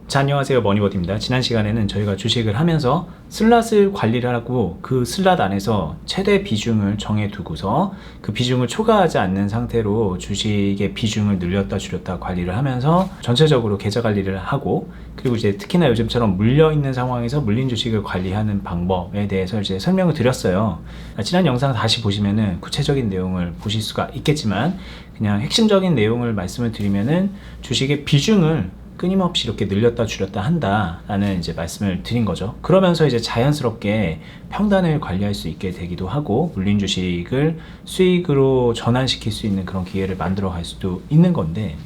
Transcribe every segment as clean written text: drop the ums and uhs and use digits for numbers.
자, 안녕하세요. 머니버드입니다. 지난 시간에는 저희가 주식을 하면서 슬랏을 관리를 하고 그 슬랏 안에서 최대 비중을 정해 두고서 그 비중을 초과하지 않는 상태로 주식의 비중을 늘렸다 줄였다 관리를 하면서 전체적으로 계좌 관리를 하고, 그리고 이제 특히나 요즘처럼 물려있는 상황에서 물린 주식을 관리하는 방법에 대해서 이제 설명을 드렸어요. 지난 영상 다시 보시면은 구체적인 내용을 보실 수가 있겠지만, 그냥 핵심적인 내용을 말씀을 드리면은 주식의 비중을 끊임없이 이렇게 늘렸다 줄였다 한다라는 이제 말씀을 드린 거죠. 그러면서 이제 자연스럽게 평단을 관리할 수 있게 되기도 하고, 물린 주식을 수익으로 전환시킬 수 있는 그런 기회를 만들어 갈 수도 있는 건데,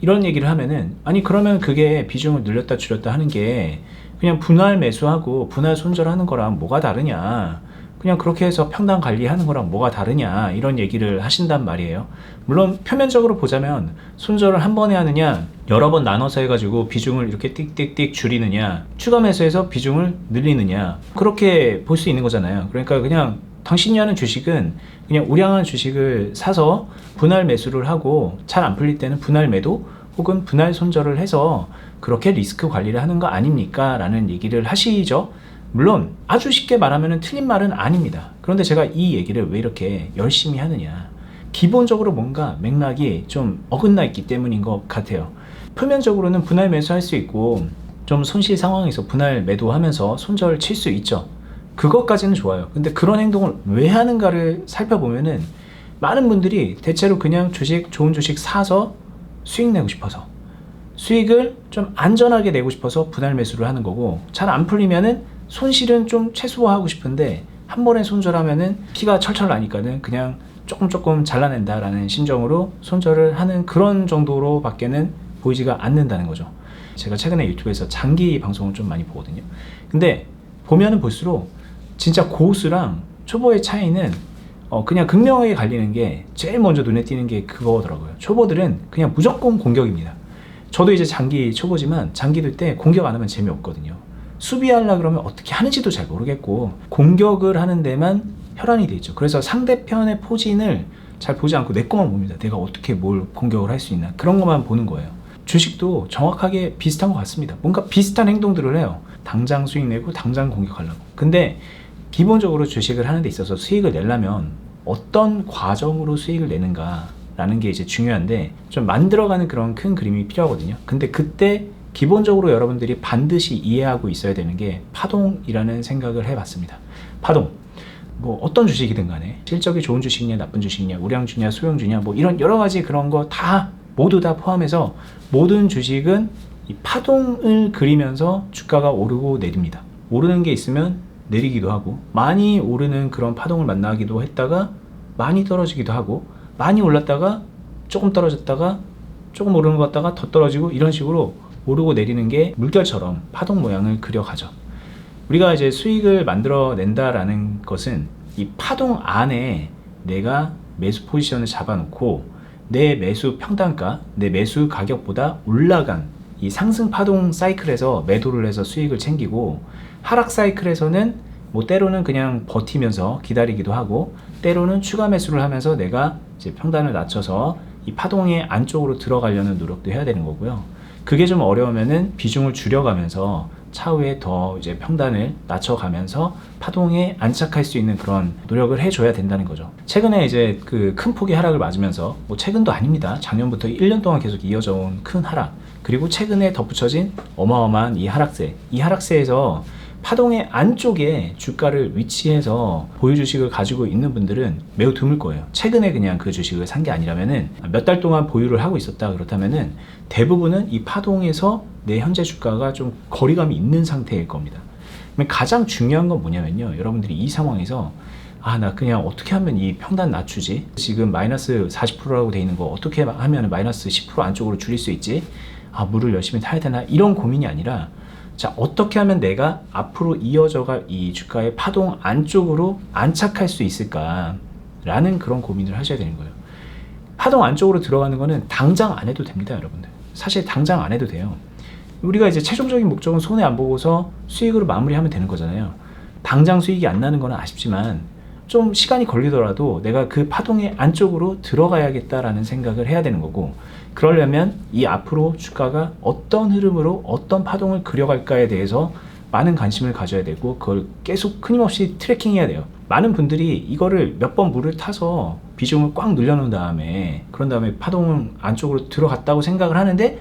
이런 얘기를 하면은, 아니 그러면 그게 비중을 늘렸다 줄였다 하는 게 그냥 분할 매수하고 분할 손절하는 거랑 뭐가 다르냐, 그냥 그렇게 해서 평단 관리하는 거랑 뭐가 다르냐, 이런 얘기를 하신단 말이에요. 물론 표면적으로 보자면 손절을 한 번에 하느냐, 여러 번 나눠서 해가지고 비중을 이렇게 띡띡띡 줄이느냐, 추가 매수해서 비중을 늘리느냐, 그렇게 볼 수 있는 거잖아요. 그러니까 그냥 당신이 하는 주식은 그냥 우량한 주식을 사서 분할 매수를 하고 잘 안 풀릴 때는 분할 매도 혹은 분할 손절을 해서 그렇게 리스크 관리를 하는 거 아닙니까? 라는 얘기를 하시죠. 물론 아주 쉽게 말하면 틀린 말은 아닙니다. 그런데 제가 이 얘기를 왜 이렇게 열심히 하느냐, 기본적으로 뭔가 맥락이 좀 어긋나 있기 때문인 것 같아요. 표면적으로는 분할 매수할 수 있고 좀 손실 상황에서 분할 매도하면서 손절 칠 수 있죠. 그것까지는 좋아요. 근데 그런 행동을 왜 하는가를 살펴보면은 많은 분들이 대체로 그냥 주식, 좋은 주식 사서 수익 내고 싶어서, 수익을 좀 안전하게 내고 싶어서 분할 매수를 하는 거고, 잘 안 풀리면은 손실은 좀 최소화하고 싶은데 한 번에 손절하면은 피가 철철 나니까는 그냥 조금 잘라낸다 라는 심정으로 손절을 하는 그런 정도로 밖에는 보이지가 않는다는 거죠. 제가 최근에 유튜브에서 장기 방송을 좀 많이 보거든요. 근데 보면은 볼수록 진짜 고수랑 초보의 차이는 그냥 극명하게 갈리는 게, 제일 먼저 눈에 띄는 게 그거더라고요. 초보들은 그냥 무조건 공격입니다. 저도 이제 장기 초보지만 장기 들 때 공격 안 하면 재미없거든요. 수비하려고 그러면 어떻게 하는지도 잘 모르겠고, 공격을 하는 데만 혈안이 돼 있죠. 그래서 상대편의 포진을 잘 보지 않고 내 것만 봅니다. 내가 어떻게 뭘 공격을 할 수 있나, 그런 것만 보는 거예요. 주식도 정확하게 비슷한 것 같습니다. 뭔가 비슷한 행동들을 해요. 당장 수익 내고 당장 공격하려고. 근데 기본적으로 주식을 하는 데 있어서 수익을 내려면 어떤 과정으로 수익을 내는가 라는 게 이제 중요한데, 좀 만들어가는 그런 큰 그림이 필요하거든요. 근데 그때 기본적으로 여러분들이 반드시 이해하고 있어야 되는 게 파동이라는 생각을 해봤습니다. 파동, 뭐 어떤 주식이든 간에 실적이 좋은 주식이냐 나쁜 주식이냐, 우량주냐 소형주냐, 뭐 이런 여러 가지 그런 거 다 모두 다 포함해서 모든 주식은 이 파동을 그리면서 주가가 오르고 내립니다. 오르는 게 있으면 내리기도 하고, 많이 오르는 그런 파동을 만나기도 했다가 많이 떨어지기도 하고, 많이 올랐다가 조금 떨어졌다가 조금 오르는 것 같다가 더 떨어지고, 이런 식으로 오르고 내리는 게 물결처럼 파동 모양을 그려가죠. 우리가 이제 수익을 만들어낸다라는 것은 이 파동 안에 내가 매수 포지션을 잡아놓고 내 매수 평단가, 내 매수 가격보다 올라간 이 상승 파동 사이클에서 매도를 해서 수익을 챙기고, 하락 사이클에서는 뭐 때로는 그냥 버티면서 기다리기도 하고, 때로는 추가 매수를 하면서 내가 이제 평단을 낮춰서 이 파동의 안쪽으로 들어가려는 노력도 해야 되는 거고요. 그게 좀 어려우면은 비중을 줄여가면서 차후에 더 이제 평단을 낮춰가면서 파동에 안착할 수 있는 그런 노력을 해줘야 된다는 거죠. 최근에 이제 그 큰 폭의 하락을 맞으면서, 뭐 최근도 아닙니다. 작년부터 1년 동안 계속 이어져 온 큰 하락, 그리고 최근에 덧붙여진 어마어마한 이 하락세에서 파동의 안쪽에 주가를 위치해서 보유 주식을 가지고 있는 분들은 매우 드물 거예요. 최근에 그냥 그 주식을 산 게 아니라면은 몇 달 동안 보유를 하고 있었다 그렇다면은 대부분은 이 파동에서 내 현재 주가가 좀 거리감이 있는 상태일 겁니다. 가장 중요한 건 뭐냐면요, 여러분들이 이 상황에서 나 그냥 어떻게 하면 이 평단 낮추지? 지금 마이너스 40%라고 돼 있는 거 어떻게 하면 마이너스 10% 안쪽으로 줄일 수 있지? 물을 열심히 타야 되나? 이런 고민이 아니라, 자, 어떻게 하면 내가 앞으로 이어져갈 이 주가의 파동 안쪽으로 안착할 수 있을까? 라는 그런 고민을 하셔야 되는 거예요. 파동 안쪽으로 들어가는 거는 당장 안 해도 됩니다, 여러분들. 사실 당장 안 해도 돼요. 우리가 이제 최종적인 목적은 손해 안 보고서 수익으로 마무리하면 되는 거잖아요. 당장 수익이 안 나는 거는 아쉽지만 좀 시간이 걸리더라도 내가 그 파동의 안쪽으로 들어가야겠다라는 생각을 해야 되는 거고, 그러려면 이 앞으로 주가가 어떤 흐름으로 어떤 파동을 그려갈까에 대해서 많은 관심을 가져야 되고 그걸 계속 끊임없이 트래킹해야 돼요. 많은 분들이 이거를 몇 번 물을 타서 비중을 꽉 늘려놓은 다음에 그런 다음에 파동 안쪽으로 들어갔다고 생각을 하는데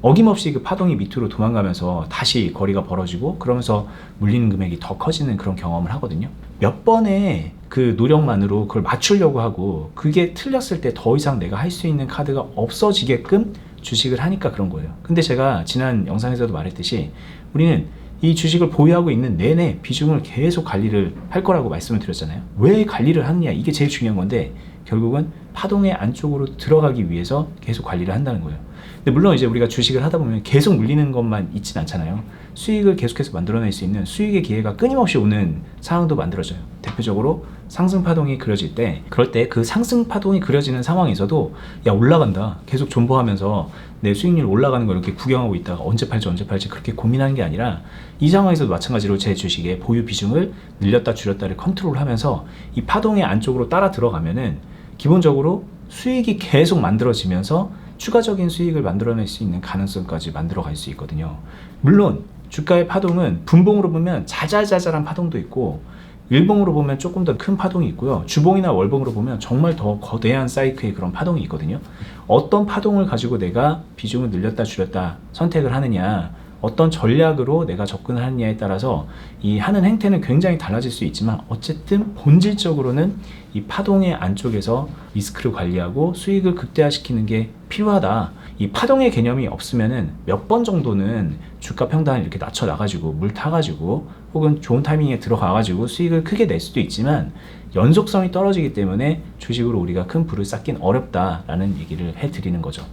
어김없이 그 파동이 밑으로 도망가면서 다시 거리가 벌어지고 그러면서 물리는 금액이 더 커지는 그런 경험을 하거든요. 몇 번의 그 노력만으로 그걸 맞추려고 하고 그게 틀렸을 때 더 이상 내가 할 수 있는 카드가 없어지게끔 주식을 하니까 그런 거예요. 근데 제가 지난 영상에서도 말했듯이 우리는 이 주식을 보유하고 있는 내내 비중을 계속 관리를 할 거라고 말씀을 드렸잖아요. 왜 관리를 하느냐, 이게 제일 중요한 건데 결국은 파동의 안쪽으로 들어가기 위해서 계속 관리를 한다는 거예요. 근데 물론 이제 우리가 주식을 하다 보면 계속 물리는 것만 있진 않잖아요. 수익을 계속해서 만들어낼 수 있는 수익의 기회가 끊임없이 오는 상황도 만들어져요. 대표적으로 상승 파동이 그려질 때, 그럴 때 그 상승 파동이 그려지는 상황에서도 야 올라간다 계속 존버하면서 내 수익률 올라가는 걸 이렇게 구경하고 있다가 언제 팔지 그렇게 고민하는 게 아니라 이 상황에서도 마찬가지로 제 주식의 보유 비중을 늘렸다 줄였다를 컨트롤하면서 이 파동의 안쪽으로 따라 들어가면은 기본적으로 수익이 계속 만들어지면서 추가적인 수익을 만들어낼 수 있는 가능성까지 만들어갈 수 있거든요. 물론 주가의 파동은 분봉으로 보면 자잘자잘한 파동도 있고 일봉으로 보면 조금 더 큰 파동이 있고요. 주봉이나 월봉으로 보면 정말 더 거대한 사이클의 그런 파동이 있거든요. 어떤 파동을 가지고 내가 비중을 늘렸다 줄였다 선택을 하느냐, 어떤 전략으로 내가 접근을 하느냐에 따라서 이 하는 행태는 굉장히 달라질 수 있지만 어쨌든 본질적으로는 이 파동의 안쪽에서 리스크를 관리하고 수익을 극대화시키는 게 필요하다. 이 파동의 개념이 없으면은 몇 번 정도는 주가 평단을 이렇게 낮춰 나가지고 물 타가지고 혹은 좋은 타이밍에 들어가가지고 수익을 크게 낼 수도 있지만 연속성이 떨어지기 때문에 주식으로 우리가 큰 부를 쌓긴 어렵다라는 얘기를 해드리는 거죠.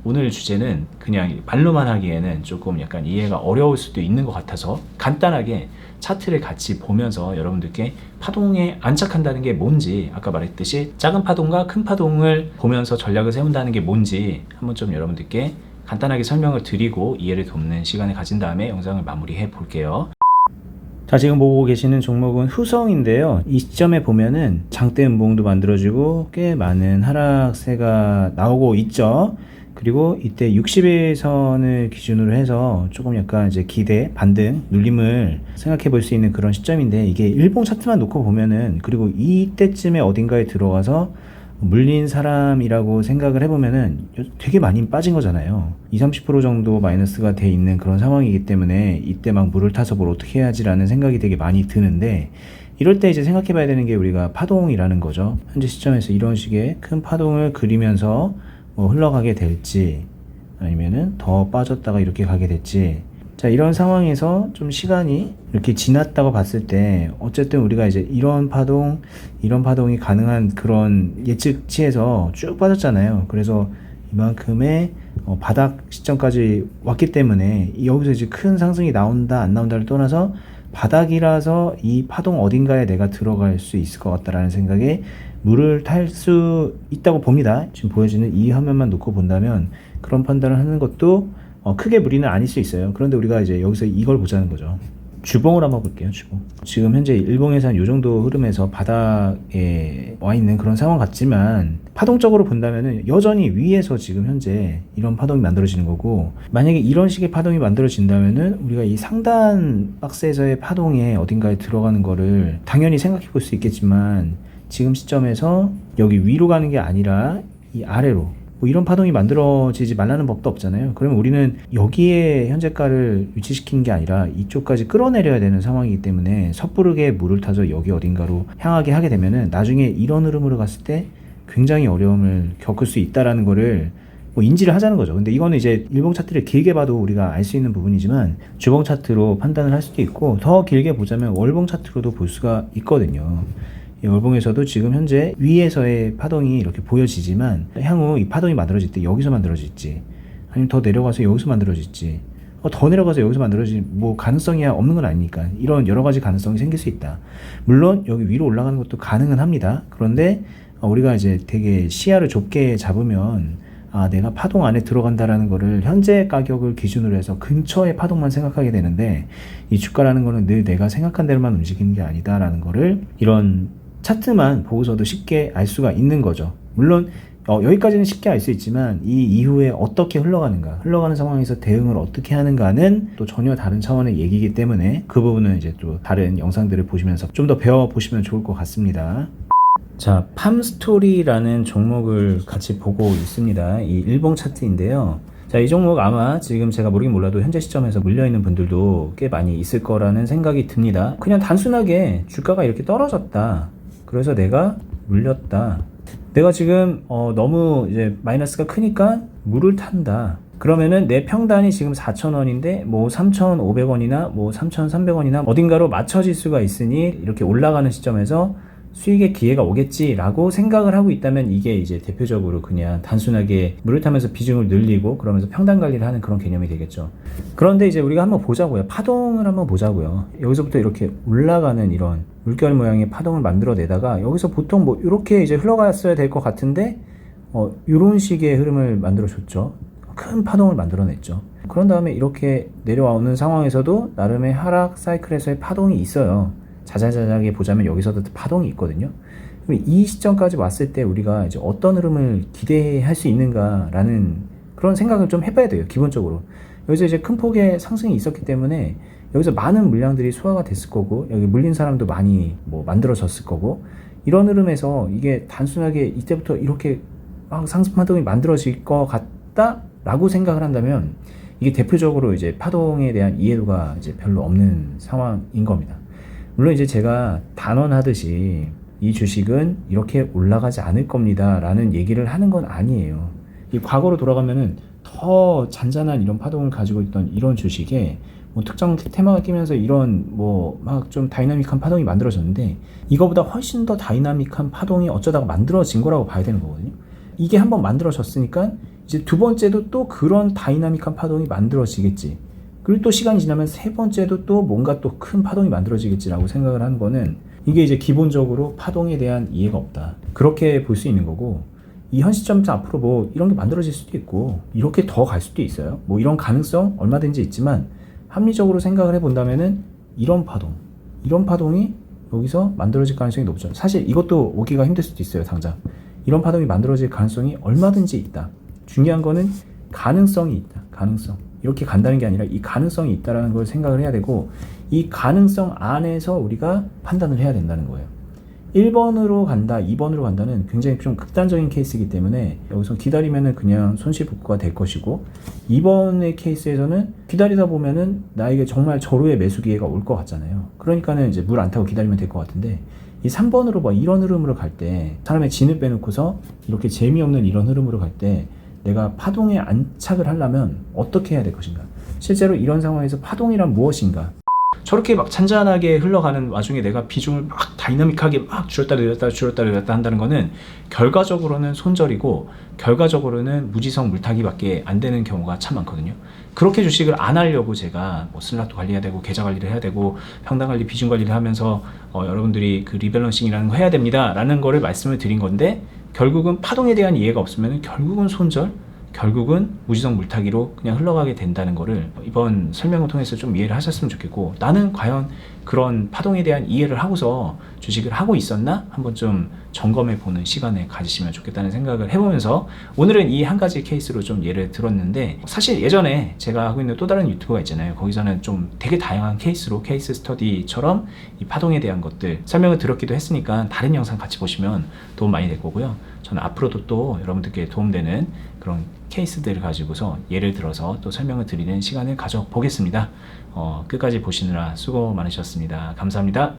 오늘 주제는 그냥 말로만 하기에는 조금 약간 이해가 어려울 수도 있는 것 같아서 간단하게 차트를 같이 보면서 여러분들께 파동에 안착한다는 게 뭔지, 아까 말했듯이 작은 파동과 큰 파동을 보면서 전략을 세운다는 게 뭔지 한번 좀 여러분들께 간단하게 설명을 드리고 이해를 돕는 시간을 가진 다음에 영상을 마무리해 볼게요. 자, 지금 보고 계시는 종목은 후성인데요. 이 시점에 보면은 장대 음봉도 만들어지고 꽤 많은 하락세가 나오고 있죠. 그리고 이때 60일선을 기준으로 해서 조금 약간 이제 기대, 반등, 눌림을 생각해 볼 수 있는 그런 시점인데 이게 일봉 차트만 놓고 보면은 그리고 이때쯤에 어딘가에 들어가서 물린 사람이라고 생각을 해보면은 되게 많이 빠진 거잖아요. 20-30% 정도 마이너스가 돼 있는 그런 상황이기 때문에 이때 막 물을 타서 뭘 어떻게 해야지라는 생각이 되게 많이 드는데 이럴 때 이제 생각해 봐야 되는 게 우리가 파동이라는 거죠. 현재 시점에서 이런 식의 큰 파동을 그리면서 뭐 흘러가게 될지 아니면은 더 빠졌다가 이렇게 가게 될지, 자 이런 상황에서 좀 시간이 이렇게 지났다고 봤을 때 어쨌든 우리가 이제 이런 파동이 가능한 그런 예측치에서 쭉 빠졌잖아요. 그래서 이만큼의 바닥 시점까지 왔기 때문에 여기서 이제 큰 상승이 나온다 안 나온다를 떠나서 바닥이라서 이 파동 어딘가에 내가 들어갈 수 있을 것 같다라는 생각에 물을 탈 수 있다고 봅니다. 지금 보여지는 이 화면만 놓고 본다면 그런 판단을 하는 것도 크게 무리는 아닐 수 있어요. 그런데 우리가 이제 여기서 이걸 보자는 거죠. 주봉을 한번 볼게요. 주봉. 지금 현재 일봉에서 한 요 정도 흐름에서 바닥에 와 있는 그런 상황 같지만 파동적으로 본다면은 여전히 위에서 지금 현재 이런 파동이 만들어지는 거고, 만약에 이런 식의 파동이 만들어진다면은 우리가 이 상단 박스에서의 파동에 어딘가에 들어가는 거를 당연히 생각해 볼 수 있겠지만 지금 시점에서 여기 위로 가는 게 아니라 이 아래로 뭐 이런 파동이 만들어지지 말라는 법도 없잖아요. 그러면 우리는 여기에 현재가를 위치시키는 게 아니라 이쪽까지 끌어내려야 되는 상황이기 때문에 섣부르게 물을 타서 여기 어딘가로 향하게 하게 되면은 나중에 이런 흐름으로 갔을 때 굉장히 어려움을 겪을 수 있다라는 거를 뭐 인지를 하자는 거죠. 근데 이거는 이제 일봉 차트를 길게 봐도 우리가 알 수 있는 부분이지만 주봉 차트로 판단을 할 수도 있고 더 길게 보자면 월봉 차트로도 볼 수가 있거든요. 이 월봉에서도 지금 현재 위에서의 파동이 이렇게 보여지지만 향후 이 파동이 만들어질 때 여기서 만들어질지 아니면 더 내려가서 여기서 만들어질지 더 내려가서 여기서 만들어질 뭐 가능성이 없는 건 아니니까 이런 여러 가지 가능성이 생길 수 있다. 물론 여기 위로 올라가는 것도 가능은 합니다. 그런데 우리가 이제 되게 시야를 좁게 잡으면 내가 파동 안에 들어간다라는 거를 현재 가격을 기준으로 해서 근처의 파동만 생각하게 되는데 이 주가라는 거는 늘 내가 생각한 대로만 움직이는 게 아니다라는 거를 이런 차트만 보고서도 쉽게 알 수가 있는 거죠. 물론 여기까지는 쉽게 알 수 있지만 이 이후에 어떻게 흘러가는가, 흘러가는 상황에서 대응을 어떻게 하는가는 또 전혀 다른 차원의 얘기이기 때문에 그 부분은 이제 또 다른 영상들을 보시면서 좀 더 배워보시면 좋을 것 같습니다. 자, 팜스토리라는 종목을 같이 보고 있습니다. 이 일봉 차트인데요. 자, 이 종목 아마 지금 제가 모르긴 몰라도 현재 시점에서 물려있는 분들도 꽤 많이 있을 거라는 생각이 듭니다. 그냥 단순하게 주가가 이렇게 떨어졌다. 그래서 내가 물렸다. 내가 지금 너무 이제 마이너스가 크니까 물을 탄다. 그러면은 내 평단이 지금 4,000원인데 뭐 3,500원이나 뭐 3,300원이나 어딘가로 맞춰질 수가 있으니 이렇게 올라가는 시점에서 수익의 기회가 오겠지라고 생각을 하고 있다면 이게 이제 대표적으로 그냥 단순하게 물을 타면서 비중을 늘리고 그러면서 평단 관리를 하는 그런 개념이 되겠죠. 그런데 이제 우리가 한번 보자고요. 파동을 한번 보자고요. 여기서부터 이렇게 올라가는 이런 물결 모양의 파동을 만들어내다가 여기서 보통 뭐 이렇게 이제 흘러갔어야 될 것 같은데 이런 식의 흐름을 만들어줬죠. 큰 파동을 만들어냈죠. 그런 다음에 이렇게 내려오는 상황에서도 나름의 하락 사이클에서의 파동이 있어요. 자잘자잘하게 보자면 여기서도 파동이 있거든요. 그럼 이 시점까지 왔을 때 우리가 이제 어떤 흐름을 기대할 수 있는가라는 그런 생각을 좀 해봐야 돼요. 기본적으로 여기서 이제 큰 폭의 상승이 있었기 때문에 여기서 많은 물량들이 소화가 됐을 거고 여기 물린 사람도 많이 뭐 만들어졌을 거고 이런 흐름에서 이게 단순하게 이때부터 이렇게 막 상승 파동이 만들어질 것 같다라고 생각을 한다면 이게 대표적으로 이제 파동에 대한 이해도가 이제 별로 없는 상황인 겁니다. 물론 이제 제가 단언하듯이 이 주식은 이렇게 올라가지 않을 겁니다 라는 얘기를 하는 건 아니에요. 이 과거로 돌아가면은 더 잔잔한 이런 파동을 가지고 있던 이런 주식에 뭐 특정 테마가 끼면서 이런 뭐 막 좀 다이나믹한 파동이 만들어졌는데 이거보다 훨씬 더 다이나믹한 파동이 어쩌다가 만들어진 거라고 봐야 되는 거거든요. 이게 한번 만들어졌으니까 이제 두 번째도 또 그런 다이나믹한 파동이 만들어지겠지. 그리고 또 시간이 지나면 세 번째도 또 뭔가 또 큰 파동이 만들어지겠지라고 생각을 하는 거는 이게 이제 기본적으로 파동에 대한 이해가 없다. 그렇게 볼 수 있는 거고 이 현 시점에서 앞으로 뭐 이런 게 만들어질 수도 있고 이렇게 더 갈 수도 있어요. 뭐 이런 가능성 얼마든지 있지만 합리적으로 생각을 해본다면은 이런 파동이 여기서 만들어질 가능성이 높죠. 사실 이것도 오기가 힘들 수도 있어요. 당장 이런 파동이 만들어질 가능성이 얼마든지 있다. 중요한 거는 가능성이 있다. 가능성. 이렇게 간다는 게 아니라 이 가능성이 있다는 걸 생각을 해야 되고 이 가능성 안에서 우리가 판단을 해야 된다는 거예요. 1번으로 간다, 2번으로 간다는 굉장히 좀 극단적인 케이스이기 때문에 여기서 기다리면은 그냥 손실복구가 될 것이고 2번의 케이스에서는 기다리다 보면은 나에게 정말 절호의 매수 기회가 올 것 같잖아요. 그러니까는 이제 물 안 타고 기다리면 될 것 같은데 이 3번으로 봐 이런 흐름으로 갈 때 사람의 진을 빼놓고서 이렇게 재미없는 이런 흐름으로 갈 때 내가 파동에 안착을 하려면 어떻게 해야 될 것인가? 실제로 이런 상황에서 파동이란 무엇인가? 저렇게 막 잔잔하게 흘러가는 와중에 내가 비중을 막 다이나믹하게 막 줄였다 내렸다 한다는 거는 결과적으로는 손절이고 결과적으로는 무지성 물타기밖에 안 되는 경우가 참 많거든요. 그렇게 주식을 안 하려고 제가 뭐 슬랍도 관리해야 되고 계좌 관리를 해야 되고 평단 관리, 비중 관리를 하면서 여러분들이 그 리밸런싱이라는 거 해야 됩니다 라는 거를 말씀을 드린 건데 결국은 파동에 대한 이해가 없으면 결국은 손절, 결국은 무지성 물타기로 그냥 흘러가게 된다는 거를 이번 설명을 통해서 좀 이해를 하셨으면 좋겠고 나는 과연 그런 파동에 대한 이해를 하고서 주식을 하고 있었나? 한번 좀 점검해 보는 시간을 가지시면 좋겠다는 생각을 해보면서 오늘은 이 한 가지 케이스로 좀 예를 들었는데 사실 예전에 제가 하고 있는 또 다른 유튜브가 있잖아요. 거기서는 좀 되게 다양한 케이스로 케이스 스터디처럼 이 파동에 대한 것들 설명을 드렸기도 했으니까 다른 영상 같이 보시면 도움 많이 될 거고요. 저는 앞으로도 또 여러분들께 도움되는 그런 케이스들을 가지고서 예를 들어서 또 설명을 드리는 시간을 가져보겠습니다. 끝까지 보시느라 수고 많으셨습니다. 감사합니다.